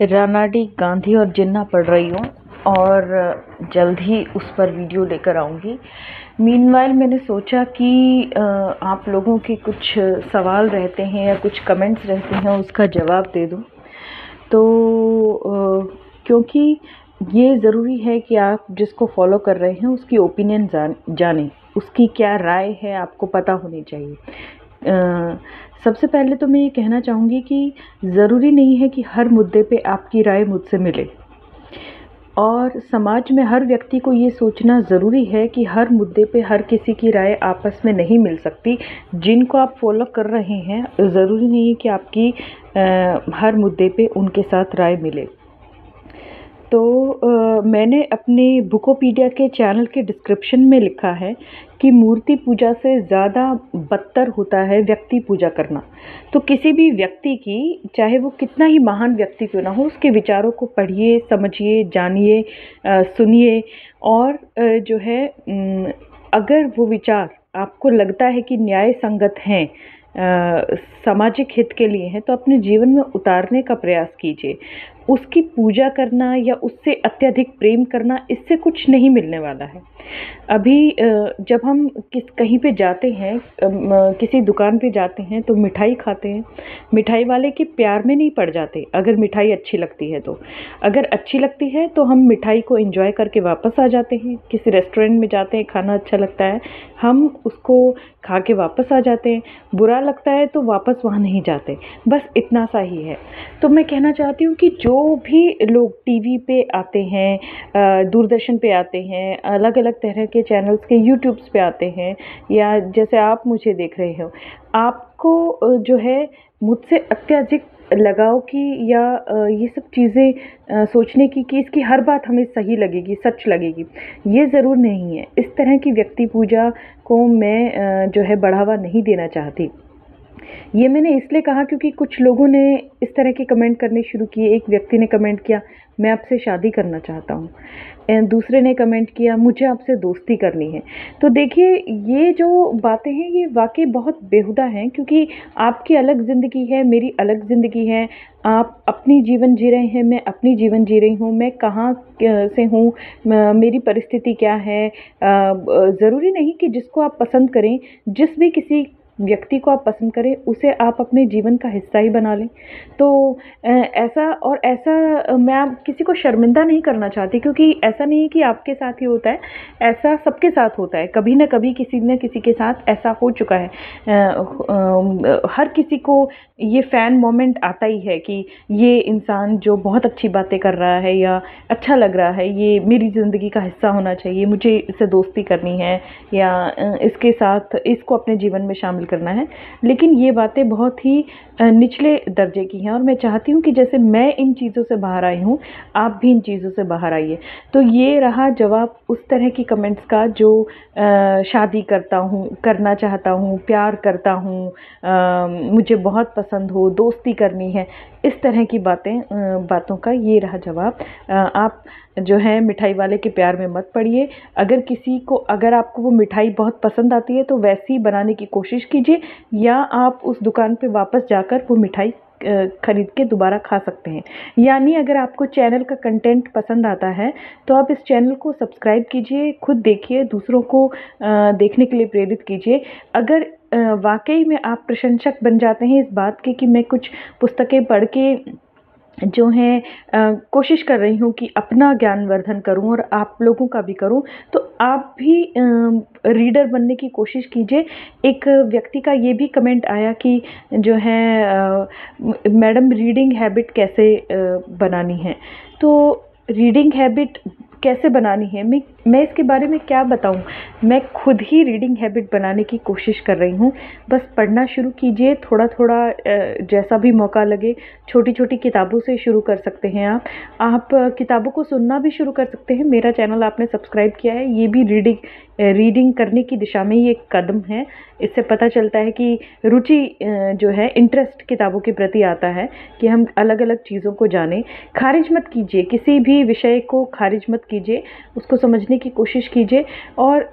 रानाडी, गांधी और जिन्ना पढ़ रही हूँ और जल्द ही उस पर वीडियो लेकर आऊँगी। मीनवाइल मैंने सोचा कि आप लोगों के कुछ सवाल रहते हैं या कुछ कमेंट्स रहते हैं, उसका जवाब दे दूँ। तो क्योंकि ये ज़रूरी है कि आप जिसको फॉलो कर रहे हैं उसकी ओपिनियन जानें, उसकी क्या राय है आपको पता होनी चाहिए। सबसे पहले तो मैं ये कहना चाहूँगी कि ज़रूरी नहीं है कि हर मुद्दे पे आपकी राय मुझसे मिले, और समाज में हर व्यक्ति को ये सोचना ज़रूरी है कि हर मुद्दे पे हर किसी की राय आपस में नहीं मिल सकती। जिनको आप फॉलो कर रहे हैं ज़रूरी नहीं है कि आपकी हर मुद्दे पे उनके साथ राय मिले। तो मैंने अपने बुकोपीडिया के चैनल के डिस्क्रिप्शन में लिखा है कि मूर्ति पूजा से ज़्यादा बदतर होता है व्यक्ति पूजा करना। तो किसी भी व्यक्ति की, चाहे वो कितना ही महान व्यक्ति क्यों ना हो, उसके विचारों को पढ़िए, समझिए, जानिए, सुनिए, और जो है अगर वो विचार आपको लगता है कि न्याय संगत हैं, सामाजिक हित के लिए हैं, तो अपने जीवन में उतारने का प्रयास कीजिए। उसकी पूजा करना या उससे अत्यधिक प्रेम करना, इससे कुछ नहीं मिलने वाला है। अभी जब हम कहीं पे जाते हैं, किसी दुकान पे जाते हैं तो मिठाई खाते हैं, मिठाई वाले के प्यार में नहीं पड़ जाते। अगर मिठाई अच्छी लगती है तो, अगर अच्छी लगती है तो हम मिठाई को एंजॉय करके वापस आ जाते हैं। किसी रेस्टोरेंट में जाते हैं, खाना अच्छा लगता है, हम उसको खा के वापस आ जाते हैं। बुरा लगता है तो वापस वहाँ नहीं जाते। बस इतना सा ही है। तो मैं कहना चाहती हूँ कि जो भी लोग टीवी पे आते हैं, दूरदर्शन पे आते हैं, अलग अलग तरह के चैनल्स के यूट्यूब्स पे आते हैं, या जैसे आप मुझे देख रहे हो, आपको जो है मुझसे अत्यधिक लगाव की या ये सब चीज़ें सोचने की कि इसकी हर बात हमें सही लगेगी, सच लगेगी, ये ज़रूर नहीं है। इस तरह की व्यक्ति पूजा को मैं जो है बढ़ावा नहीं देना चाहती। ये मैंने इसलिए कहा क्योंकि कुछ लोगों ने इस तरह के कमेंट करने शुरू किए। एक व्यक्ति ने कमेंट किया, मैं आपसे शादी करना चाहता हूँ। दूसरे ने कमेंट किया, मुझे आपसे दोस्ती करनी है। तो देखिए, ये जो बातें हैं ये वाकई बहुत बेहुदा हैं, क्योंकि आपकी अलग ज़िंदगी है, मेरी अलग ज़िंदगी है। आप अपनी जीवन जी रहे हैं, मैं अपनी जीवन जी रही हूँ। मैं कहाँ से हूँ, मेरी परिस्थिति क्या है। ज़रूरी नहीं कि जिसको आप पसंद करें, जिस भी किसी व्यक्ति को आप पसंद करें, उसे आप अपने जीवन का हिस्सा ही बना लें। तो ऐसा मैं आप किसी को शर्मिंदा नहीं करना चाहती, क्योंकि ऐसा नहीं है कि आपके साथ ही होता है, ऐसा सबके साथ होता है। कभी न कभी किसी न किसी के साथ ऐसा हो चुका है। हर किसी को ये फ़ैन मोमेंट आता ही है कि ये इंसान जो बहुत अच्छी बातें कर रहा है या अच्छा लग रहा है, ये मेरी ज़िंदगी का हिस्सा होना चाहिए, मुझे इससे दोस्ती करनी है, या इसके साथ इसको अपने जीवन में शामिल करना है। लेकिन ये बातें बहुत ही निचले दर्जे की हैं, और मैं चाहती हूँ कि जैसे मैं इन चीज़ों से बाहर आई हूँ, आप भी इन चीज़ों से बाहर आइए। तो ये रहा जवाब उस तरह की कमेंट्स का जो शादी करना चाहता हूँ, प्यार करता हूँ, मुझे बहुत पसंद हो, दोस्ती करनी है, इस तरह की बातों का ये रहा जवाब। आप जो है मिठाई वाले के प्यार में मत पड़िए। अगर आपको वो मिठाई बहुत पसंद आती है तो वैसी बनाने की कोशिश कीजिए, या आप उस दुकान पे वापस जाकर वो मिठाई खरीद के दोबारा खा सकते हैं। यानी अगर आपको चैनल का कंटेंट पसंद आता है तो आप इस चैनल को सब्सक्राइब कीजिए, खुद देखिए, दूसरों को देखने के लिए प्रेरित कीजिए। अगर वाकई में आप प्रशंसक बन जाते हैं इस बात के कि मैं कुछ पुस्तकें पढ़ के जो है कोशिश कर रही हूँ कि अपना ज्ञानवर्धन करूँ और आप लोगों का भी करूँ, तो आप भी रीडर बनने की कोशिश कीजिए। एक व्यक्ति का ये भी कमेंट आया कि जो है मैडम, रीडिंग हैबिट कैसे बनानी है। तो रीडिंग हैबिट कैसे बनानी है, मैं इसके बारे में क्या बताऊं। मैं खुद ही रीडिंग हैबिट बनाने की कोशिश कर रही हूं। बस पढ़ना शुरू कीजिए, थोड़ा थोड़ा, जैसा भी मौका लगे। छोटी छोटी किताबों से शुरू कर सकते हैं आप किताबों को सुनना भी शुरू कर सकते हैं। मेरा चैनल आपने सब्सक्राइब किया है, ये भी रीडिंग करने की दिशा में ही एक कदम है। इससे पता चलता है कि रुचि जो है, इंटरेस्ट किताबों के प्रति आता है कि हम अलग अलग चीज़ों को जानें। खारिज मत कीजिए, किसी भी विषय को खारिज मत कीजिए, उसको समझने की कोशिश कीजिए। और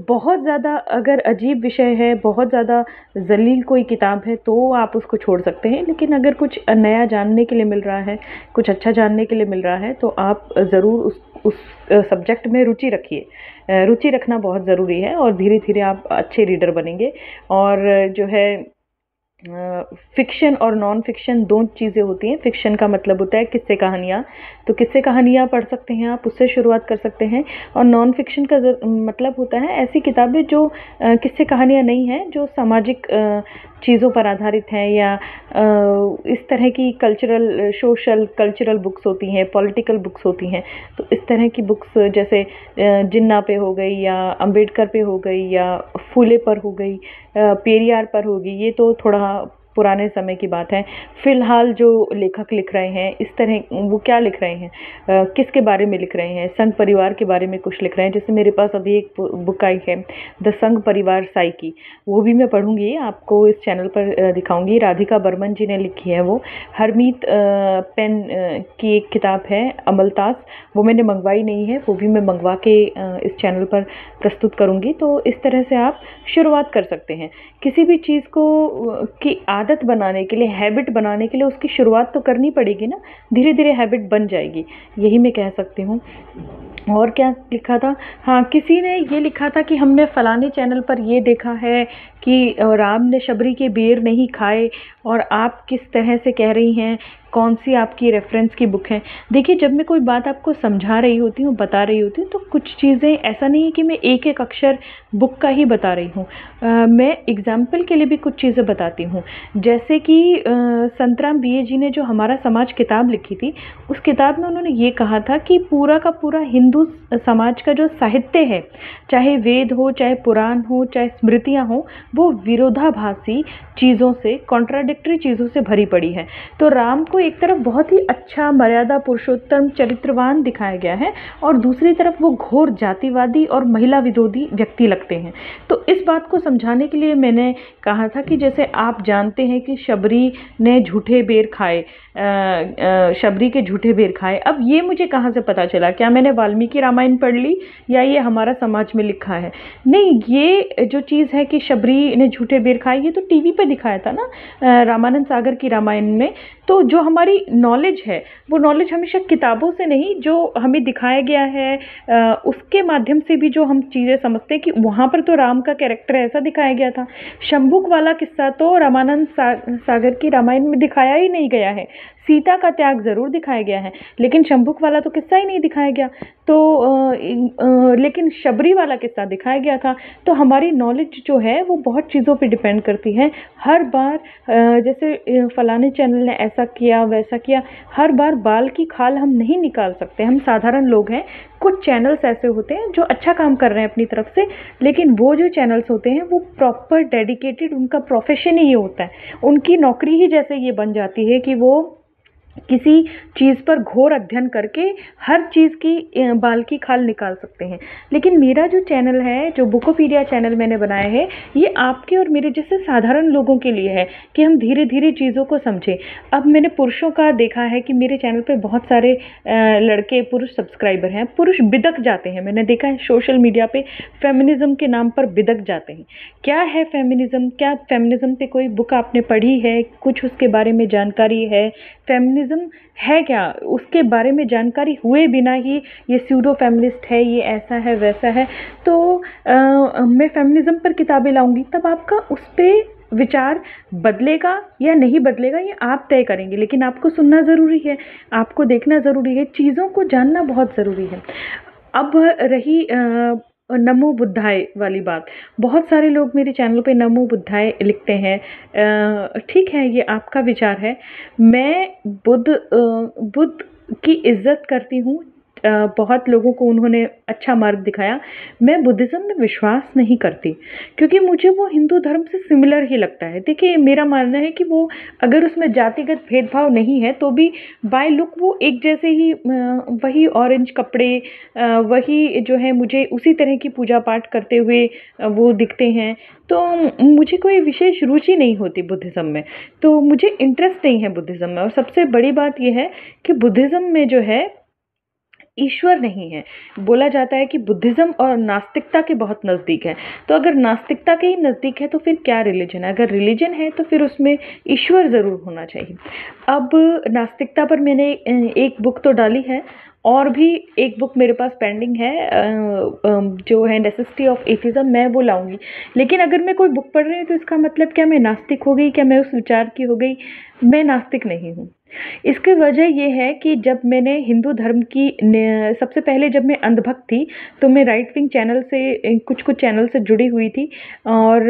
बहुत ज़्यादा अगर अजीब विषय है, बहुत ज़्यादा ज़लील कोई किताब है तो आप उसको छोड़ सकते हैं, लेकिन अगर कुछ नया जानने के लिए मिल रहा है, कुछ अच्छा जानने के लिए मिल रहा है, तो आप ज़रूर उस सब्जेक्ट में रुचि रखिए। रुचि रखना बहुत ज़रूरी है और धीरे धीरे आप अच्छे रीडर बनेंगे। और जो है फ़िक्शन और नॉन फ़िक्शन 2 चीज़ें होती हैं। फ़िक्शन का मतलब होता है किस्से कहानियाँ, तो किस्से कहानियाँ पढ़ सकते हैं आप, उससे शुरुआत कर सकते हैं। और नॉन फ़िक्शन का मतलब होता है ऐसी किताबें जो किस्से कहानियाँ नहीं हैं, जो सामाजिक चीज़ों पर आधारित हैं, या इस तरह की सोशल कल्चरल बुक्स होती हैं, पॉलिटिकल बुक्स होती हैं। तो इस तरह की बुक्स जैसे जिन्ना पे हो गई, या अम्बेडकर पे हो गई, या फूले पर हो गई, पेरियार पर होगी, ये तो थोड़ा पुराने समय की बात है। फ़िलहाल जो लेखक लिख रहे हैं इस तरह, वो क्या लिख रहे हैं, किसके बारे में लिख रहे हैं? संघ परिवार के बारे में कुछ लिख रहे हैं। जैसे मेरे पास अभी एक बुक आई है, द संघ परिवार साइकी, वो भी मैं पढ़ूंगी, आपको इस चैनल पर दिखाऊंगी। राधिका बर्मन जी ने लिखी है वो। हरमीत पेन की एक किताब है, अमलतास, वो मैंने मंगवाई नहीं है, वो भी मैं मंगवा के इस चैनल पर प्रस्तुत करूंगी। तो इस तरह से आप शुरुआत कर सकते हैं। किसी भी चीज़ को की आदत बनाने के लिए, हैबिट बनाने के लिए उसकी शुरुआत तो करनी पड़ेगी ना, धीरे धीरे हैबिट बन जाएगी, यही मैं कह सकती हूँ। और क्या लिखा था? हाँ, किसी ने ये लिखा था कि हमने फलाने चैनल पर ये देखा है कि राम ने शबरी के बेर नहीं खाए, और आप किस तरह से कह रही हैं, कौन सी आपकी रेफरेंस की बुक है? देखिए, जब मैं कोई बात आपको समझा रही होती हूँ, बता रही होती हूँ, तो कुछ चीज़ें ऐसा नहीं है कि मैं एक एक अक्षर बुक का ही बता रही हूँ। मैं एग्जाम्पल के लिए भी कुछ चीज़ें बताती हूँ। जैसे कि संतराम बीए जी ने जो हमारा समाज किताब लिखी थी, उस किताब में उन्होंने ये कहा था कि पूरा का पूरा हिंदू समाज का जो साहित्य है, चाहे वेद हो, चाहे पुराण हो, चाहे स्मृतियाँ हो, वो विरोधाभासी चीज़ों से, कॉन्ट्राडिक्टरी चीज़ों से भरी पड़ी है। तो राम को एक तरफ बहुत ही अच्छा, मर्यादा पुरुषोत्तम, चरित्रवान दिखाया गया है, और दूसरी तरफ वो घोर जातिवादी और महिला विरोधी व्यक्ति लगते हैं। तो इस बात को समझाने के लिए मैंने कहा था कि जैसे आप जानते हैं कि शबरी ने झूठे बेर खाए, शबरी के झूठे बेर खाए। अब ये मुझे कहाँ से पता चला? क्या मैंने वाल्मीकि रामायण पढ़ ली, या ये हमारा समाज में लिखा है? नहीं, ये जो चीज़ है कि शबरी ने झूठे बेर खाए, ये तो टीवी पे दिखाया था ना, रामानंद सागर की रामायण में। तो जो हमारी नॉलेज है, वो नॉलेज हमेशा किताबों से नहीं, जो हमें दिखाया गया है उसके माध्यम से भी जो हम चीज़ें समझते हैं कि वहाँ पर तो राम का कैरेक्टर ऐसा दिखाया गया था। शंभुक वाला किस्सा तो रामानंद सागर की रामायण में दिखाया ही नहीं गया है। सीता का त्याग ज़रूर दिखाया गया है, लेकिन शंभुक वाला तो किस्सा ही नहीं दिखाया गया। तो लेकिन शबरी वाला किस्सा दिखाया गया था। तो हमारी नॉलेज जो है वो बहुत चीज़ों पे डिपेंड करती है। हर बार जैसे फलाने चैनल ने ऐसा किया, वैसा किया, हर बार बाल की खाल हम नहीं निकाल सकते। हम साधारण लोग हैं। कुछ चैनल्स ऐसे होते हैं जो अच्छा काम कर रहे हैं अपनी तरफ से, लेकिन वो जो चैनल्स होते हैं वो प्रॉपर डेडिकेटेड, उनका प्रोफेशन ही ये होता है, उनकी नौकरी ही जैसे ये बन जाती है कि वो किसी चीज़ पर घोर अध्ययन करके हर चीज़ की बाल की खाल निकाल सकते हैं। लेकिन मेरा जो चैनल है, जो बुकोपीडिया चैनल मैंने बनाया है, ये आपके और मेरे जैसे साधारण लोगों के लिए है कि हम धीरे धीरे चीज़ों को समझें। अब मैंने पुरुषों का देखा है कि मेरे चैनल पे बहुत सारे लड़के, पुरुष सब्सक्राइबर हैं। पुरुष बिदक जाते हैं, मैंने देखा है सोशल मीडिया पे फेमिनिज्म के नाम पर बिदक जाते हैं। क्या है फेमिनिज्म? क्या फेमिनिज्म पे कोई बुक आपने पढ़ी है? कुछ उसके बारे में जानकारी है? फेमिनिज्म है क्या, उसके बारे में जानकारी हुए बिना ही ये स्यूडो फेमिनिस्ट है, ये ऐसा है, वैसा है। तो मैं फेमिनिज्म पर किताबें लाऊंगी, तब आपका उस पर विचार बदलेगा या नहीं बदलेगा ये आप तय करेंगे। लेकिन आपको सुनना ज़रूरी है, आपको देखना ज़रूरी है, चीज़ों को जानना बहुत ज़रूरी है। अब रही नमो बुद्धाय वाली बात, बहुत सारे लोग मेरे चैनल पे नमो बुद्धाय लिखते हैं। ठीक है, ये आपका विचार है। मैं बुद्ध की इज्जत करती हूँ। बहुत लोगों को उन्होंने अच्छा मार्ग दिखाया। मैं बुद्धिज़्म में विश्वास नहीं करती, क्योंकि मुझे वो हिंदू धर्म से सिमिलर ही लगता है। देखिए, मेरा मानना है कि वो, अगर उसमें जातिगत भेदभाव नहीं है तो भी बाय लुक वो एक जैसे ही, वही ऑरेंज कपड़े, वही जो है, मुझे उसी तरह की पूजा पाठ करते हुए वो दिखते हैं। तो मुझे कोई विशेष रुचि नहीं होती बुद्धिज़्म में, तो मुझे इंटरेस्ट नहीं है बुद्धिज़्म में। और सबसे बड़ी बात यह है कि बुद्धिज़्म में जो है, ईश्वर नहीं है। बोला जाता है कि बुद्धिज़्म और नास्तिकता के बहुत नज़दीक है। तो अगर नास्तिकता के ही नज़दीक है तो फिर क्या रिलीजन है? अगर रिलीजन है तो फिर उसमें ईश्वर ज़रूर होना चाहिए। अब नास्तिकता पर मैंने एक बुक तो डाली है, और भी एक बुक मेरे पास पेंडिंग है, जो है नेसेसिटी ऑफ एथिज्म, मैं वो लाऊंगी। लेकिन अगर मैं कोई बुक पढ़ रही हूँ तो इसका मतलब क्या मैं नास्तिक हो गई? क्या मैं उस विचार की हो गई? मैं नास्तिक नहीं हूँ। इसकी वजह ये है कि जब मैंने हिंदू धर्म की सबसे पहले जब मैं अंधभक्त थी, तो मैं राइट विंग चैनल से कुछ कुछ चैनल से जुड़ी हुई थी, और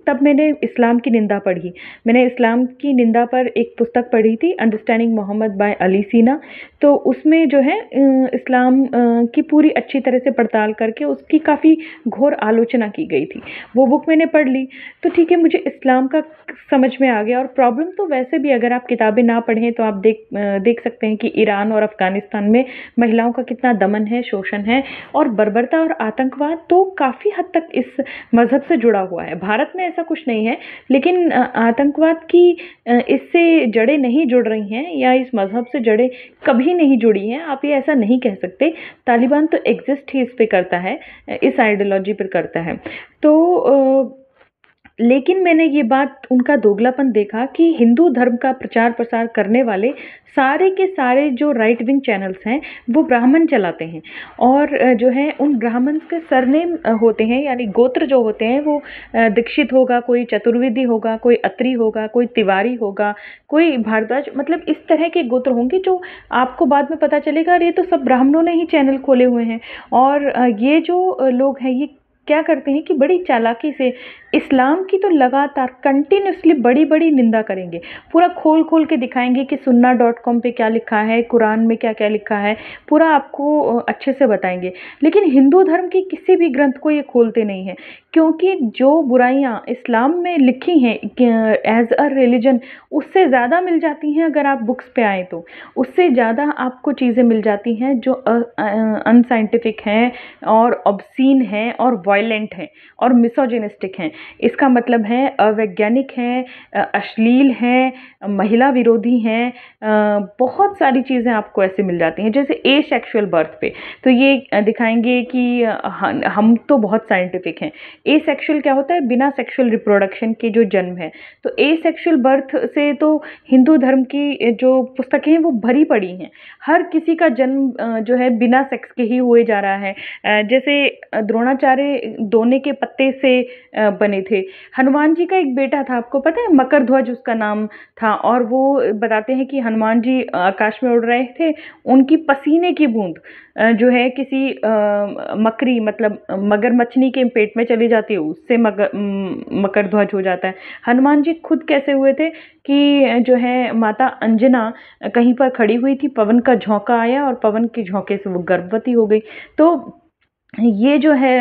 तब मैंने इस्लाम की निंदा पढ़ी। मैंने इस्लाम की निंदा पर एक पुस्तक पढ़ी थी, अंडरस्टैंडिंग मोहम्मद बाय अली सीना। तो उसमें जो है इस्लाम की पूरी अच्छी तरह से पड़ताल करके उसकी काफ़ी घोर आलोचना की गई थी। वो बुक मैंने पढ़ ली, तो ठीक है, मुझे इस्लाम का समझ में आ गया। और प्रॉब्लम तो वैसे भी अगर आप किताबें ना पढ़ें तो आप देख सकते हैं कि ईरान और अफ़गानिस्तान में महिलाओं का कितना दमन है, शोषण है, और बर्बरता और आतंकवाद तो काफ़ी हद तक इस मज़हब से जुड़ा हुआ है। भारत में ऐसा कुछ नहीं है, लेकिन आतंकवाद की इससे जड़ें नहीं जुड़ रही हैं, या इस मज़हब से जड़ें कभी नहीं जुड़ी हैं। आप ये ऐसा नहीं कह सकते। तालिबान तो एग्जिस्ट ही इस पे करता है, इस आइडियोलॉजी पर करता है। तो लेकिन मैंने ये बात, उनका दोगलापन देखा कि हिंदू धर्म का प्रचार प्रसार करने वाले सारे के सारे जो राइट विंग चैनल्स हैं वो ब्राह्मण चलाते हैं, और जो है उन ब्राह्मण के सरनेम होते हैं, यानी गोत्र जो होते हैं वो दीक्षित होगा, कोई चतुर्वेदी होगा, कोई अत्री होगा, कोई तिवारी होगा, कोई भारद्वाज, मतलब इस तरह के गोत्र होंगे जो आपको बाद में पता चलेगा अरे ये तो सब ब्राह्मणों ने ही चैनल खोले हुए हैं। और ये जो लोग हैं ये क्या करते हैं कि बड़ी चालाकी से इस्लाम की तो लगातार कंटिन्यूसली बड़ी बड़ी निंदा करेंगे, पूरा खोल खोल के दिखाएंगे कि sunna.com पे क्या लिखा है, कुरान में क्या क्या लिखा है, पूरा आपको अच्छे से बताएंगे। लेकिन हिंदू धर्म की किसी भी ग्रंथ को ये खोलते नहीं हैं, क्योंकि जो बुराइयां इस्लाम में लिखी हैं एज अ रिलीजन, उससे ज़्यादा मिल जाती हैं। अगर आप बुक्स पे आए तो उससे ज़्यादा आपको चीज़ें मिल जाती हैं जो अनसाइंटिफिक हैं, और ऑब्सीन हैं, और वायलेंट हैं, और मिसोजिनिस्टिक हैं। इसका मतलब है अवैज्ञानिक हैं, अश्लील हैं, महिला विरोधी हैं, बहुत सारी चीज़ें आपको ऐसे मिल जाती हैं। जैसे ए सेक्शुअल बर्थ पे तो ये दिखाएंगे कि हम तो बहुत साइंटिफिक हैं। ए सेक्शुअल क्या होता है? बिना सेक्शुअल रिप्रोडक्शन के जो जन्म है। तो ए सेक्शुअल बर्थ से तो हिंदू धर्म की जो पुस्तकें हैं वो भरी पड़ी हैं। हर किसी का जन्म जो है बिना सेक्स के ही हुए जा रहा है। जैसे द्रोणाचार्य दोने के पत्ते से बने थे। हनुमान जी का एक बेटा था, आपको पता है, मकर ध्वज उसका नाम था, और वो बताते हैं कि हनुमान जी आकाश में उड़ रहे थे, उनकी पसीने की बूंद जो है किसी मकरी, मतलब मगरमच्छनी के पेट में चली जाती है, उससे मकर ध्वज हो जाता है। हनुमान जी खुद कैसे हुए थे कि जो है माता अंजना कहीं पर खड़ी हुई थी, पवन का झोंका आया और पवन के झोंके से वो गर्भवती हो गई। तो ये जो है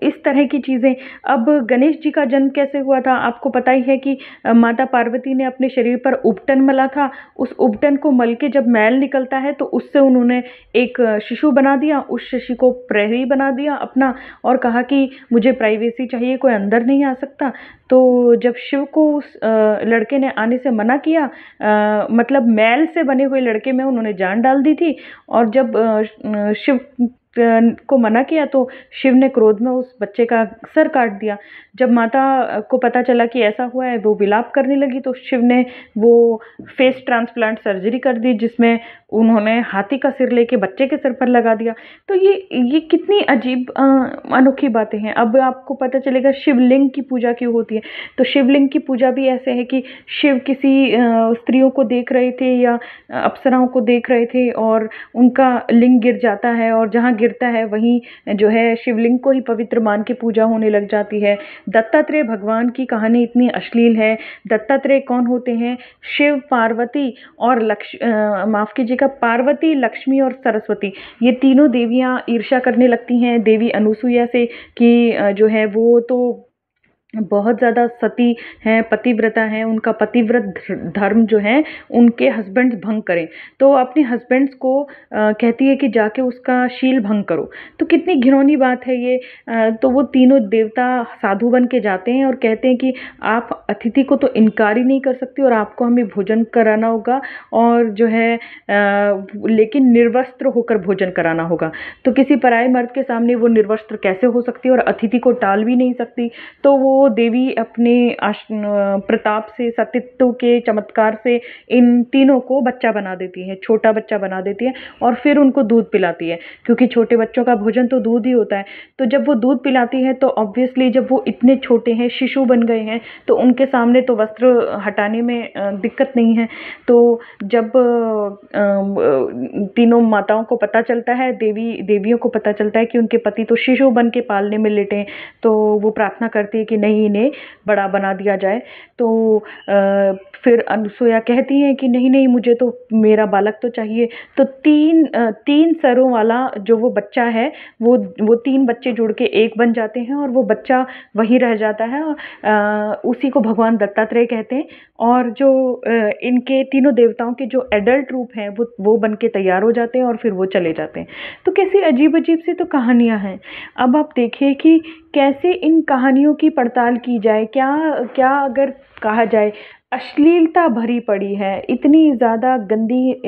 इस तरह की चीज़ें। अब गणेश जी का जन्म कैसे हुआ था? आपको पता ही है कि माता पार्वती ने अपने शरीर पर उपटन मला था। उस उपटन को मल के जब मैल निकलता है तो उससे उन्होंने एक शिशु बना दिया, उस शिशु को प्रहरी बना दिया अपना, और कहा कि मुझे प्राइवेसी चाहिए, कोई अंदर नहीं आ सकता। तो जब शिव को उस लड़के ने आने से मना किया, मतलब मैल से बने हुए लड़के में उन्होंने जान डाल दी थी, और जब शिव को मना किया तो शिव ने क्रोध में उस बच्चे का सर काट दिया। जब माता को पता चला कि ऐसा हुआ है, वो विलाप करने लगी, तो शिव ने वो फेस ट्रांसप्लांट सर्जरी कर दी, जिसमें उन्होंने हाथी का सिर लेके बच्चे के सिर पर लगा दिया। तो ये कितनी अजीब अनोखी बातें हैं। अब आपको पता चलेगा शिवलिंग की पूजा क्यों होती है। तो शिवलिंग की पूजा भी ऐसे है कि शिव किसी स्त्रियों को देख रहे थे या अप्सराओं को देख रहे थे, और उनका लिंग गिर जाता है, और जहाँ गिरता है वहीं जो है शिवलिंग को ही पवित्र मान के पूजा होने लग जाती है। दत्तात्रेय भगवान की कहानी इतनी अश्लील है। दत्तात्रेय कौन होते हैं? शिव, पार्वती और माफ कीजिएगा, पार्वती, लक्ष्मी और सरस्वती, ये तीनों देवियां ईर्ष्या करने लगती हैं देवी अनुसुईया से कि जो है वो तो बहुत ज़्यादा सती हैं, पतिव्रता हैं, उनका पतिव्रत धर्म जो है उनके हस्बैंड्स भंग करें, तो अपने हस्बैंड्स को कहती है कि जाके उसका शील भंग करो। तो कितनी घिनौनी बात है ये। तो वो तीनों देवता साधु बन के जाते हैं और कहते हैं कि आप अतिथि को तो इनकार ही नहीं कर सकती और आपको हमें भोजन कराना होगा, और जो है लेकिन निर्वस्त्र होकर भोजन कराना होगा। तो किसी पराये मर्द के सामने वो निर्वस्त्र कैसे हो सकती है, और अतिथि को टाल भी नहीं सकती। तो वो देवी अपने प्रताप से, सतीत्व के चमत्कार से इन तीनों को बच्चा बना देती है, छोटा बच्चा बना देती है, और फिर उनको दूध पिलाती है, क्योंकि छोटे बच्चों का भोजन तो दूध ही होता है। तो जब वो दूध पिलाती है तो ऑब्वियसली जब वो इतने छोटे हैं, शिशु बन गए हैं, तो उनके सामने तो वस्त्र हटाने में दिक्कत नहीं है। तो जब तीनों माताओं को पता चलता है, देवियों को पता चलता है कि उनके पति तो शिशु बन के पालने में लेटे हैं, तो वो प्रार्थना करती है कि नहीं, इन्हें बड़ा बना दिया जाए। तो फिर अनुसुईया कहती हैं कि नहीं नहीं, मुझे तो मेरा बालक तो चाहिए। तो तीन सरों वाला जो वो बच्चा है, वो तीन बच्चे जुड़ के एक बन जाते हैं, और वो बच्चा वही रह जाता है। उसी को भगवान दत्तात्रेय कहते हैं। और जो इनके तीनों देवताओं के जो एडल्ट रूप हैं वो बन के तैयार हो जाते हैं, और फिर वो चले जाते हैं। तो कैसी अजीब अजीब सी तो कहानियाँ हैं। अब आप देखिए कि कैसे इन कहानियों की पड़ताल की जाए, क्या क्या अगर कहा जाए, अश्लीलता भरी पड़ी है, इतनी ज़्यादा गंदी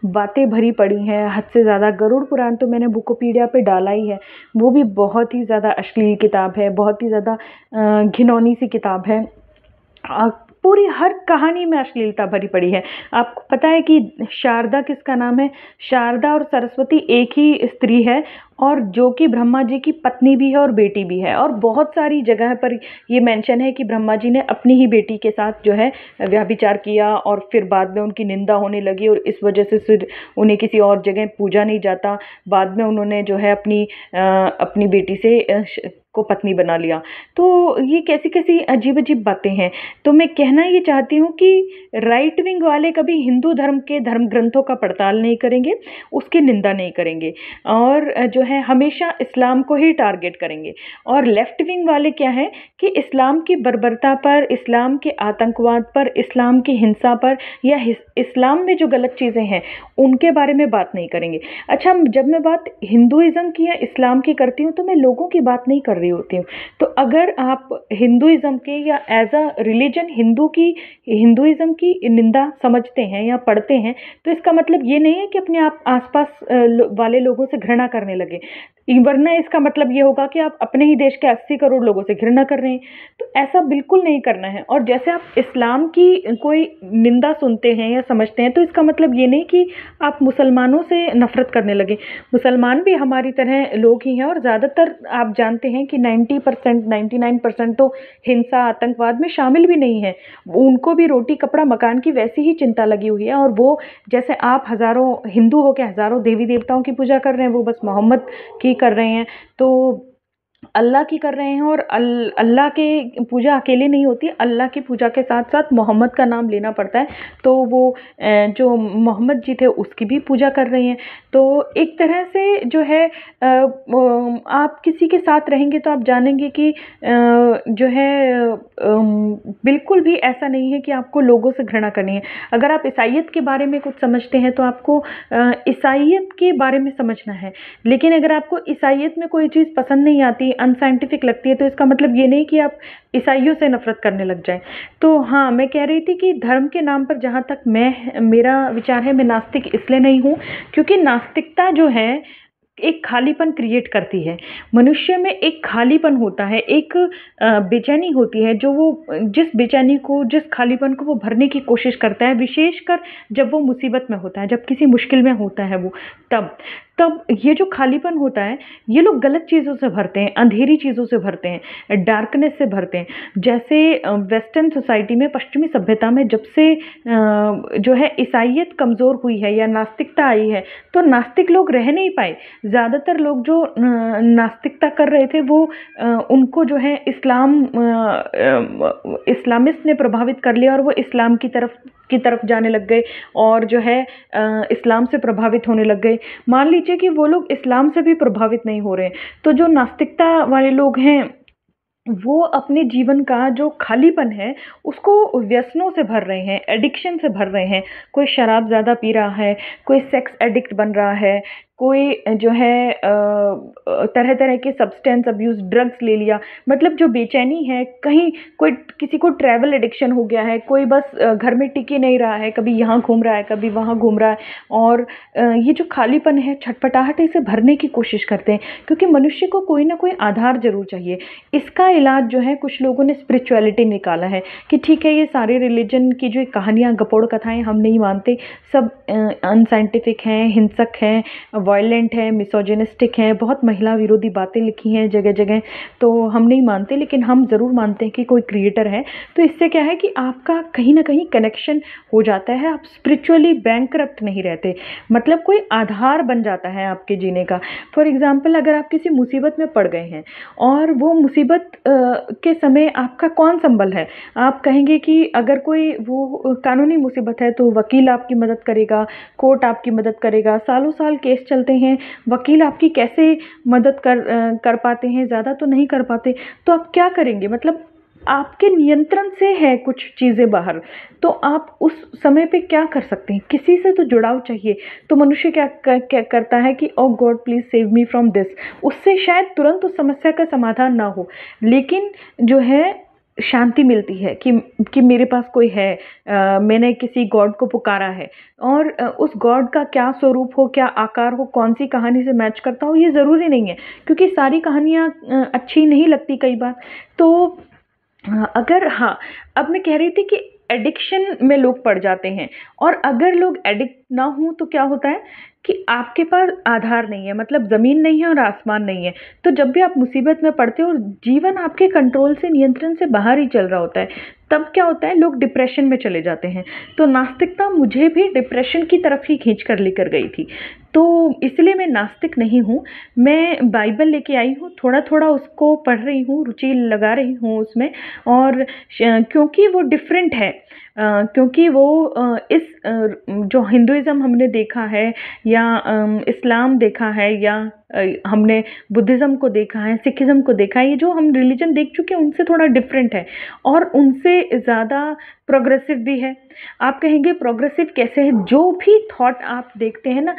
बातें भरी पड़ी हैं, हद से ज़्यादा। गरुड़ पुराण तो मैंने बुकोपीडिया पे डाला ही है, वो भी बहुत ही ज़्यादा अश्लील किताब है, बहुत ही ज़्यादा घिनौनी सी किताब है। अ, पूरी हर कहानी में अश्लीलता भरी पड़ी है। आपको पता है कि शारदा किसका नाम है? शारदा और सरस्वती एक ही स्त्री है, और जो कि ब्रह्मा जी की पत्नी भी है और बेटी भी है। और बहुत सारी जगह पर ये मेंशन है कि ब्रह्मा जी ने अपनी ही बेटी के साथ जो है व्यभिचार किया, और फिर बाद में उनकी निंदा होने लगी, और इस वजह से फिर उन्हें किसी और जगह पूजा नहीं जाता। बाद में उन्होंने जो है अपनी बेटी से को पत्नी बना लिया। तो ये कैसी कैसी अजीब अजीब बातें हैं। तो मैं कहना ये चाहती हूँ कि राइट विंग वाले कभी हिंदू धर्म के धर्म ग्रंथों का पड़ताल नहीं करेंगे, उसकी निंदा नहीं करेंगे, और जो है हमेशा इस्लाम को ही टारगेट करेंगे। और लेफ्ट विंग वाले क्या है कि इस्लाम की बर्बरता पर, इस्लाम के आतंकवाद पर, इस्लाम की हिंसा पर, या इस्लाम में जो गलत चीज़ें हैं उनके बारे में बात नहीं करेंगे। अच्छा, जब मैं बात हिंदुइज्म की या इस्लाम की करती हूँ तो मैं लोगों की बात नहीं कर रही होती हूँ। तो अगर आप हिंदुइज्म के या एज अ रिलीजन हिंदुइज्म की निंदा समझते हैं या पढ़ते हैं, तो इसका मतलब ये नहीं है कि अपने आप आसपास वाले लोगों से घृणा करने लगे, वरना इसका मतलब ये होगा कि आप अपने ही देश के 80 करोड़ लोगों से घृणा कर रहे हैं। तो ऐसा बिल्कुल नहीं करना है। और जैसे आप इस्लाम की कोई निंदा सुनते हैं या समझते हैं, तो इसका मतलब ये नहीं कि आप मुसलमानों से नफरत करने लगे। मुसलमान भी हमारी तरह लोग ही हैं, और ज़्यादातर आप जानते हैं कि 90% 99% तो हिंसा आतंकवाद में शामिल भी नहीं है। उनको भी रोटी कपड़ा मकान की वैसी ही चिंता लगी हुई है, और वो जैसे आप हज़ारों हिंदू हो के हज़ारों देवी देवताओं की पूजा कर रहे हैं, वो बस मोहम्मद की कर रहे हैं। तो अल्लाह की कर रहे हैं, और अल्लाह के पूजा अकेले नहीं होती, अल्लाह की पूजा के साथ साथ मोहम्मद का नाम लेना पड़ता है। तो वो जो मोहम्मद जी थे उसकी भी पूजा कर रही हैं। तो एक तरह से जो है आप किसी के साथ रहेंगे तो आप जानेंगे कि जो है बिल्कुल भी ऐसा नहीं है कि आपको लोगों से घृणा करनी है। अगर आप ईसाइयत के बारे में कुछ समझते हैं तो आपको ईसाइयत के बारे में समझना है। लेकिन अगर आपको ईसाइयत में कोई चीज़ पसंद नहीं आती, अनसाइंटिफिक लगती है, तो इसका मतलब ये नहीं कि आप ईसाइयों से नफरत करने लग जाएं। तो हाँ, मैं कह रही थी कि धर्म के नाम पर जहाँ तक मेरा विचार है, मैं नास्तिक इसलिए नहीं हूँ क्योंकि नास्तिकता जो है एक खालीपन क्रिएट करती है। मनुष्य में एक खालीपन होता है, एक बेचैनी होती है, जो वो जिस बेचैनी को, जिस खालीपन को वो भरने की कोशिश करता है, विशेषकर जब वो मुसीबत में होता है, जब किसी मुश्किल में होता है वो, तब ये जो खालीपन होता है, ये लोग गलत चीज़ों से भरते हैं, अंधेरी चीज़ों से भरते हैं, डार्कनेस से भरते हैं। जैसे वेस्टर्न सोसाइटी में, पश्चिमी सभ्यता में जब से जो है ईसाइयत कमज़ोर हुई है या नास्तिकता आई है, तो नास्तिक लोग रह नहीं पाए। ज़्यादातर लोग जो नास्तिकता कर रहे थे, वो उनको जो है इस्लामिस्ट ने प्रभावित कर लिया, और वो इस्लाम की तरफ जाने लग गए, और जो है इस्लाम से प्रभावित होने लग गए। मान लीजिए कि वो लोग इस्लाम से भी प्रभावित नहीं हो रहे हैं, तो जो नास्तिकता वाले लोग हैं वो अपने जीवन का जो खालीपन है, उसको व्यसनों से भर रहे हैं, एडिक्शन से भर रहे हैं। कोई शराब ज़्यादा पी रहा है, कोई सेक्स एडिक्ट बन रहा है, कोई जो है तरह-तरह के सब्सटेंस अब्यूज़, ड्रग्स ले लिया। मतलब जो बेचैनी है, कहीं कोई किसी को ट्रैवल एडिक्शन हो गया है, कोई बस घर में टिक ही नहीं रहा है, कभी यहाँ घूम रहा है, कभी वहाँ घूम रहा है और ये जो खालीपन है, छटपटाहट है, इसे भरने की कोशिश करते हैं क्योंकि मनुष्य को कोई ना कोई आधार ज़रूर चाहिए। इसका इलाज जो है कुछ लोगों ने स्पिरिचुअलिटी निकाला है कि ठीक है, ये सारे रिलीजन की जो कहानियाँ, गपोड़ कथाएँ हम नहीं मानते, सब अनसाइंटिफिक हैं, हिंसक हैं, वायलेंट हैं, मिसोजिनिस्टिक हैं, बहुत महिला विरोधी बातें लिखी हैं जगह जगह, तो हम नहीं मानते, लेकिन हम ज़रूर मानते हैं कि कोई क्रिएटर है। तो इससे क्या है कि आपका कहीं ना कहीं कनेक्शन हो जाता है, आप स्पिरिचुअली बैंकरप्ट नहीं रहते, मतलब कोई आधार बन जाता है आपके जीने का। फॉर एग्जाम्पल, अगर आप किसी मुसीबत में पड़ गए हैं और वो मुसीबत के समय आपका कौन संबल है? आप कहेंगे कि अगर कोई वो कानूनी मुसीबत है तो वकील आपकी मदद करेगा, कोर्ट आपकी मदद करेगा, सालों साल केस चलते हैं, वकील आपकी कैसे मदद कर पाते हैं? ज़्यादा तो नहीं कर पाते। तो आप क्या करेंगे? मतलब आपके नियंत्रण से है कुछ चीज़ें बाहर, तो आप उस समय पे क्या कर सकते हैं? किसी से तो जुड़ाव चाहिए। तो मनुष्य क्या करता है कि oh god please save me from this. उससे शायद तुरंत उस समस्या का समाधान ना हो, लेकिन जो है शांति मिलती है कि मेरे पास कोई है, मैंने किसी गॉड को पुकारा है। और उस गॉड का क्या स्वरूप हो, क्या आकार हो, कौन सी कहानी से मैच करता हो, ये ज़रूरी नहीं है क्योंकि सारी कहानियाँ अच्छी नहीं लगती कई बार। तो अगर हाँ, अब मैं कह रही थी कि एडिक्शन में लोग पड़ जाते हैं और अगर लोग एडिक्ट ना हों तो क्या होता है कि आपके पास आधार नहीं है, मतलब ज़मीन नहीं है और आसमान नहीं है। तो जब भी आप मुसीबत में पड़ते हो और जीवन आपके कंट्रोल से, नियंत्रण से बाहर ही चल रहा होता है, तब क्या होता है, लोग डिप्रेशन में चले जाते हैं। तो नास्तिकता मुझे भी डिप्रेशन की तरफ ही खींच कर लेकर गई थी। तो इसलिए मैं नास्तिक नहीं हूँ, मैं बाइबल लेके आई हूँ, थोड़ा-थोड़ा उसको पढ़ रही हूँ, रुचि लगा रही हूँ उसमें। और क्योंकि वो डिफरेंट है, क्योंकि वो जो हिंदुइज़्म हमने देखा है या इस्लाम देखा है या हमने बुद्धिज़्म को देखा है, सिखिज़्म को देखा है, ये जो हम रिलीजन देख चुके हैं उनसे थोड़ा डिफरेंट है और उनसे ज़्यादा प्रोग्रेसिव भी है। आप कहेंगे प्रोग्रेसिव कैसे है? जो भी थॉट आप देखते हैं ना,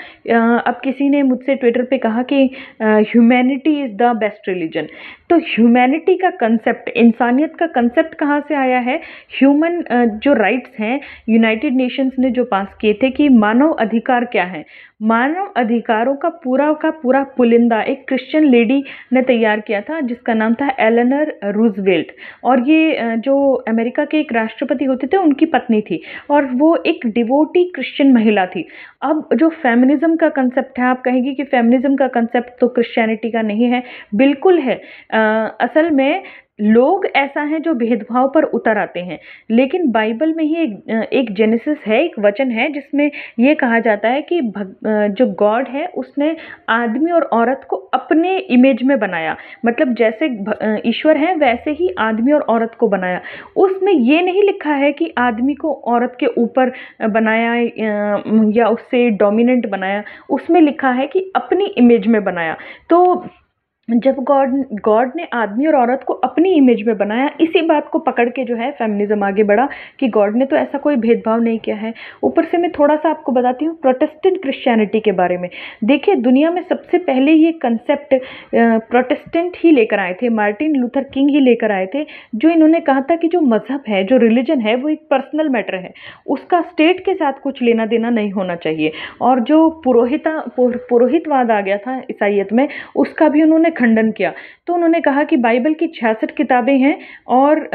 अब किसी ने मुझसे ट्विटर पे कहा कि humanity is the best religion. तो ह्यूमैनिटी का कंसेप्ट, इंसानियत का कंसेप्ट कहाँ से आया है? ह्यूमन जो राइट्स हैं, यूनाइटेड नेशंस ने जो पास किए थे कि मानव अधिकार क्या है, मानव अधिकारों का पूरा पुलिंदा एक क्रिश्चियन लेडी ने तैयार किया था जिसका नाम था एलेनर रूजवेल्ट। और ये जो अमेरिका के एक राष्ट्रपति होते थे उनकी पत्नी थी और वो एक डिवोटी क्रिश्चियन महिला थी। अब जो फेमिनिज्म का कंसेप्ट है, आप कहेंगे कि फेमिनिज्म का कंसेप्ट तो क्रिश्चियनिटी का नहीं है। बिल्कुल है। असल में लोग ऐसा हैं जो भेदभाव पर उतर आते हैं, लेकिन बाइबल में ही एक जेनेसिस है, एक वचन है जिसमें ये कहा जाता है कि जो गॉड है उसने आदमी और औरत को अपने इमेज में बनाया, मतलब जैसे ईश्वर है वैसे ही आदमी और औरत को बनाया। उसमें ये नहीं लिखा है कि आदमी को औरत के ऊपर बनाया या उससे डोमिनेंट बनाया, उसमें लिखा है कि अपनी इमेज में बनाया। तो जब गॉड ने आदमी और औरत को अपनी इमेज में बनाया, इसी बात को पकड़ के जो है फेमिनिज्म आगे बढ़ा कि गॉड ने तो ऐसा कोई भेदभाव नहीं किया है। ऊपर से मैं थोड़ा सा आपको बताती हूँ प्रोटेस्टेंट क्रिश्चियनिटी के बारे में। देखिए, दुनिया में सबसे पहले ये कंसेप्ट प्रोटेस्टेंट ही लेकर आए थे, मार्टिन लूथर किंग ही लेकर आए थे, जो इन्होंने कहा था कि जो मजहब है, जो रिलीजन है, वो एक पर्सनल मैटर है, उसका स्टेट के साथ कुछ लेना देना नहीं होना चाहिए। और जो पुरोहितवाद आ गया था ईसाइयत में, उसका भी उन्होंने खंडन किया। तो उन्होंने कहा कि बाइबल की 66 किताबें हैं और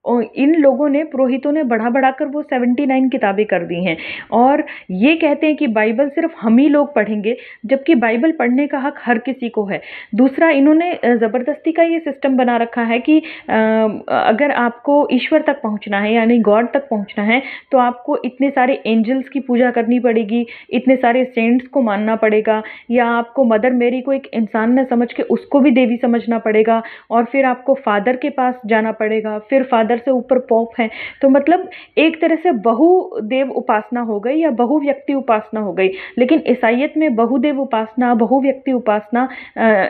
इन लोगों ने, पुरोहितों ने बढ़ा बढ़ाकर वो 79 किताबें कर दी हैं और ये कहते हैं कि बाइबल सिर्फ हम ही लोग पढ़ेंगे, जबकि बाइबल पढ़ने का हक हर किसी को है। दूसरा, इन्होंने ज़बरदस्ती का ये सिस्टम बना रखा है कि अगर आपको ईश्वर तक पहुंचना है, यानी गॉड तक पहुंचना है, तो आपको इतने सारे एंजल्स की पूजा करनी पड़ेगी, इतने सारे सेंट्स को मानना पड़ेगा, या आपको मदर मेरी को एक इंसान न समझ के उसको भी देवी समझना पड़ेगा, और फिर आपको फादर के पास जाना पड़ेगा, फिर फादर फादर से ऊपर पॉप हैं, तो मतलब एक तरह से बहुदेव उपासना हो गई या बहुव्यक्ति उपासना हो गई। लेकिन ईसाइयत में बहुदेव उपासना, बहुव्यक्ति उपासना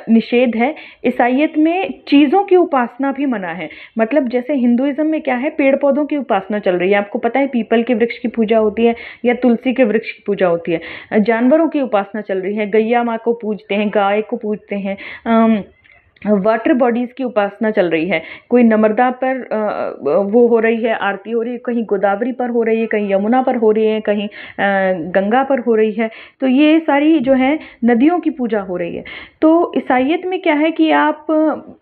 निषेध है। ईसाइयत में चीज़ों की उपासना भी मना है। मतलब जैसे हिंदुइज्म में क्या है, पेड़ पौधों की उपासना चल रही है, आपको पता है पीपल के वृक्ष की पूजा होती है या तुलसी के वृक्ष की पूजा होती है। जानवरों की उपासना चल रही है, गैया माँ को पूजते हैं, गाय को पूजते हैं। वाटर बॉडीज की उपासना चल रही है, कोई नर्मदा पर वो हो रही है, आरती हो रही है, कहीं गोदावरी पर हो रही है, कहीं यमुना पर हो रही है, कहीं गंगा पर हो रही है। तो ये सारी जो है नदियों की पूजा हो रही है। तो ईसाइयत में क्या है कि आप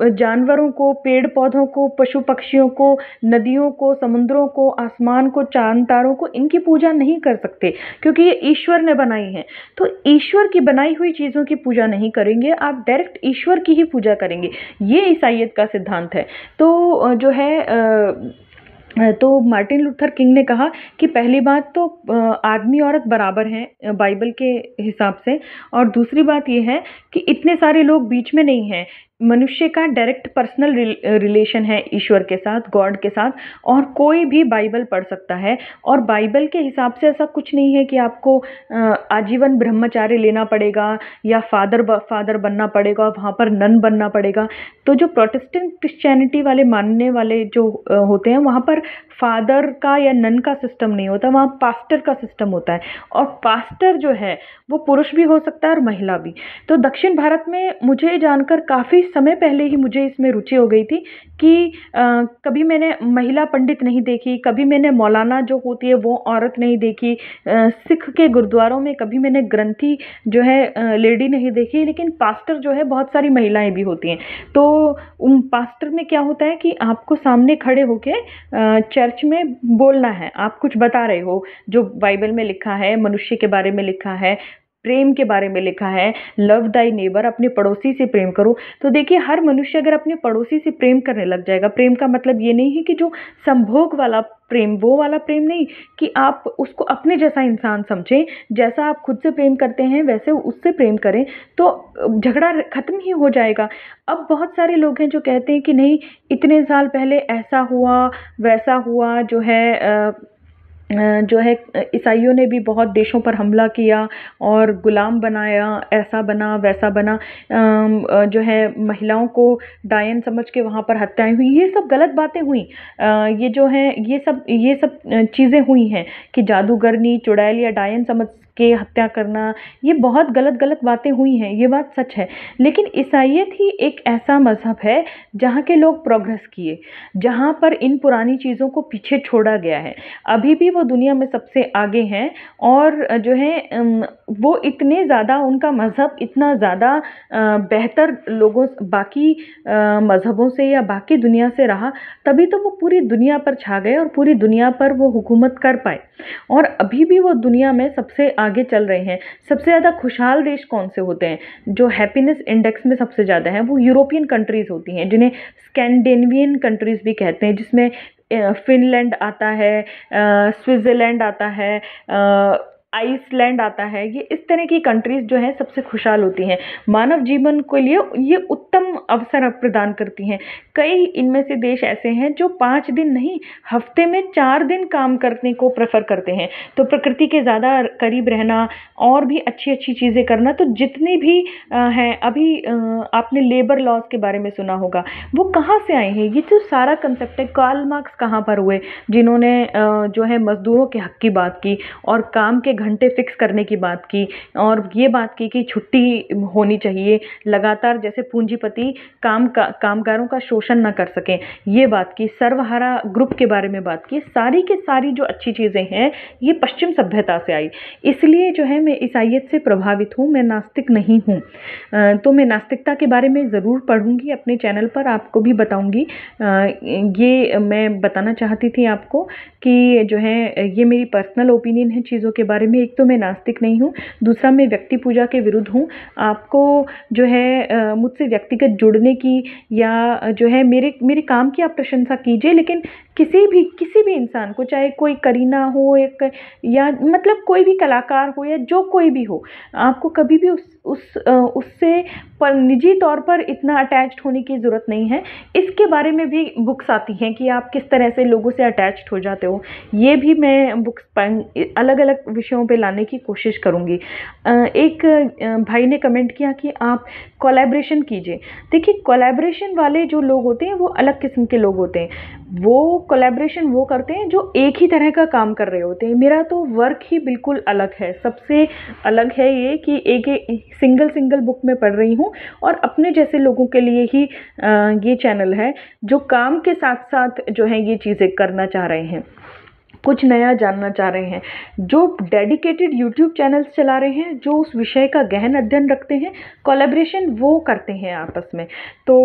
जानवरों को, पेड़ पौधों को, पशु पक्षियों को, नदियों को, समुद्रों को, आसमान को, चांद तारों को, इनकी पूजा नहीं कर सकते, क्योंकि ये ईश्वर ने बनाई है। तो ईश्वर की बनाई हुई चीज़ों की पूजा नहीं करेंगे आप, डायरेक्ट ईश्वर की ही पूजा करेंगे। ये ईसाइयत का सिद्धांत है। तो जो है तो मार्टिन लूथर किंग ने कहा कि पहली बात तो आदमी औरत बराबर हैं बाइबल के हिसाब से, और दूसरी बात ये है कि इतने सारे लोग बीच में नहीं हैं। मनुष्य का डायरेक्ट पर्सनल रिलेशन है ईश्वर के साथ, गॉड के साथ, और कोई भी बाइबल पढ़ सकता है। और बाइबल के हिसाब से ऐसा कुछ नहीं है कि आपको आजीवन ब्रह्मचार्य लेना पड़ेगा या फादर बनना पड़ेगा, वहाँ पर नन बनना पड़ेगा। तो जो प्रोटेस्टेंट क्रिश्चियनिटी वाले मानने वाले जो होते हैं, वहाँ पर फादर का या नन का सिस्टम नहीं होता, वहाँ पास्टर का सिस्टम होता है। और पास्टर जो है वो पुरुष भी हो सकता है और महिला भी। तो दक्षिण भारत में मुझे जानकर काफ़ी समय पहले ही मुझे इसमें रुचि हो गई थी कि कभी मैंने महिला पंडित नहीं देखी, कभी मैंने मौलाना जो होती है वो औरत नहीं देखी, सिख के गुरुद्वारों में कभी मैंने ग्रंथी जो है लेडी नहीं देखी, लेकिन पास्टर जो है बहुत सारी महिलाएं भी होती हैं। तो उन पास्टर में क्या होता है कि आपको सामने खड़े होके चर्च में बोलना है, आप कुछ बता रहे हो जो बाइबल में लिखा है, मनुष्य के बारे में लिखा है, प्रेम के बारे में लिखा है, लव दाई नेबर, अपने पड़ोसी से प्रेम करो। तो देखिए, हर मनुष्य अगर अपने पड़ोसी से प्रेम करने लग जाएगा, प्रेम का मतलब ये नहीं है कि जो संभोग वाला प्रेम, वो वाला प्रेम नहीं, कि आप उसको अपने जैसा इंसान समझें, जैसा आप खुद से प्रेम करते हैं वैसे उससे प्रेम करें, तो झगड़ा खत्म ही हो जाएगा। अब बहुत सारे लोग हैं जो कहते हैं कि नहीं, इतने साल पहले ऐसा हुआ वैसा हुआ, जो है ईसाइयों ने भी बहुत देशों पर हमला किया और गुलाम बनाया, ऐसा बना वैसा बना, जो है महिलाओं को डायन समझ के वहाँ पर हत्याएं हुई। ये सब गलत बातें हुई। ये जो है ये सब चीज़ें हुई हैं कि जादूगरनी, चुड़ैल या डायन समझ के हत्या करना, ये बहुत गलत बातें हुई हैं, ये बात सच है। लेकिन ईसाइयत ही एक ऐसा मज़हब है जहाँ के लोग प्रोग्रेस किए, जहाँ पर इन पुरानी चीज़ों को पीछे छोड़ा गया है। अभी भी वो दुनिया में सबसे आगे हैं, और जो है वो इतने ज़्यादा, उनका मज़हब इतना ज़्यादा बेहतर लोगों बाकी मज़हबों से या बाकी दुनिया से रहा, तभी तो वो पूरी दुनिया पर छा गए और पूरी दुनिया पर वो हुकूमत कर पाए। और अभी भी वो दुनिया में सबसे आगे चल रहे हैं। सबसे ज़्यादा खुशहाल देश कौन से होते हैं, जो हैप्पीनेस इंडेक्स में सबसे ज़्यादा हैं, वो यूरोपियन कंट्रीज़ होती हैं, जिन्हें स्कैंडिनेवियन कंट्रीज़ भी कहते हैं, जिसमें फिनलैंड आता है, स्विट्ज़रलैंड आता है, आइसलैंड आता है। ये इस तरह की कंट्रीज़ जो हैं सबसे खुशहाल होती हैं, मानव जीवन के लिए ये उत्तम अवसर प्रदान करती हैं। कई इनमें से देश ऐसे हैं जो 5 दिन नहीं, हफ्ते में 4 दिन काम करने को प्रेफर करते हैं। तो प्रकृति के ज़्यादा करीब रहना और भी अच्छी अच्छी चीज़ें करना, तो जितनी भी हैं, अभी आपने लेबर लॉज के बारे में सुना होगा, वो कहाँ से आए हैं? ये जो सारा कंसेप्ट है, कार्ल मार्क्स कहाँ पर हुए, जिन्होंने जो है मजदूरों के हक की बात की और काम के घंटे फिक्स करने की बात की, और ये बात की कि छुट्टी होनी चाहिए लगातार, जैसे पूंजीपति कामगारों का शोषण ना कर सकें, ये बात की। सर्वहारा ग्रुप के बारे में बात की। सारी के सारी जो अच्छी चीज़ें हैं ये पश्चिम सभ्यता से आई। इसलिए जो है मैं ईसाइयत से प्रभावित हूँ, मैं नास्तिक नहीं हूँ। तो मैं नास्तिकता के बारे में ज़रूर पढ़ूँगी, अपने चैनल पर आपको भी बताऊँगी। ये मैं बताना चाहती थी आपको कि जो है ये मेरी पर्सनल ओपिनियन है चीज़ों के बारे में। एक तो मैं नास्तिक नहीं हूँ, दूसरा मैं व्यक्ति पूजा के विरुद्ध हूँ। आपको जो है मुझसे व्यक्तिगत जुड़ने की या जो है मेरे काम की आप प्रशंसा कीजिए, लेकिन किसी भी इंसान को, चाहे कोई करीना हो एक, या मतलब कोई भी कलाकार हो या जो कोई भी हो, आपको कभी भी उससे पर निजी तौर पर इतना अटैच्ड होने की ज़रूरत नहीं है। इसके बारे में भी बुक्स आती हैं कि आप किस तरह से लोगों से अटैच्ड हो जाते हो। ये भी मैं बुक्स अलग अलग विषयों पे लाने की कोशिश करूँगी। एक भाई ने कमेंट किया कि आप कोलैबोरेशन कीजिए। देखिए, कोलैबोरेशन वाले जो लोग होते हैं वो अलग किस्म के लोग होते हैं। वो कोलैबोरेशन वो करते हैं जो एक ही तरह का काम कर रहे होते हैं। मेरा तो वर्क ही बिल्कुल अलग है। सबसे अलग है ये कि एक सिंगल बुक मैं पढ़ रही हूँ और अपने जैसे लोगों के लिए ही ये चैनल है, जो काम के साथ साथ जो है ये चीज़ें करना चाह रहे हैं, कुछ नया जानना चाह रहे हैं, जो डेडिकेटेड यूट्यूब चैनल्स चला रहे हैं, जो उस विषय का गहन अध्ययन रखते हैं, कोलैबोरेशन वो करते हैं आपस में। तो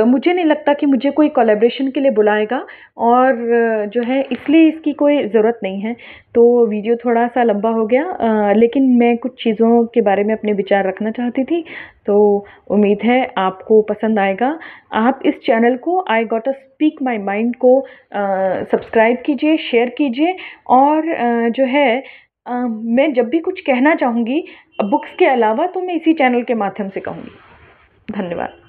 मुझे नहीं लगता कि मुझे कोई कोलैबोरेशन के लिए बुलाएगा, और जो है इसलिए इसकी कोई ज़रूरत नहीं है। तो वीडियो थोड़ा सा लंबा हो गया, लेकिन मैं कुछ चीज़ों के बारे में अपने विचार रखना चाहती थी, तो उम्मीद है आपको पसंद आएगा। आप इस चैनल को I got a speak my mind को सब्सक्राइब कीजिए, शेयर कीजिए, और जो है मैं जब भी कुछ कहना चाहूँगी बुक्स के अलावा, तो मैं इसी चैनल के माध्यम से कहूँगी। धन्यवाद।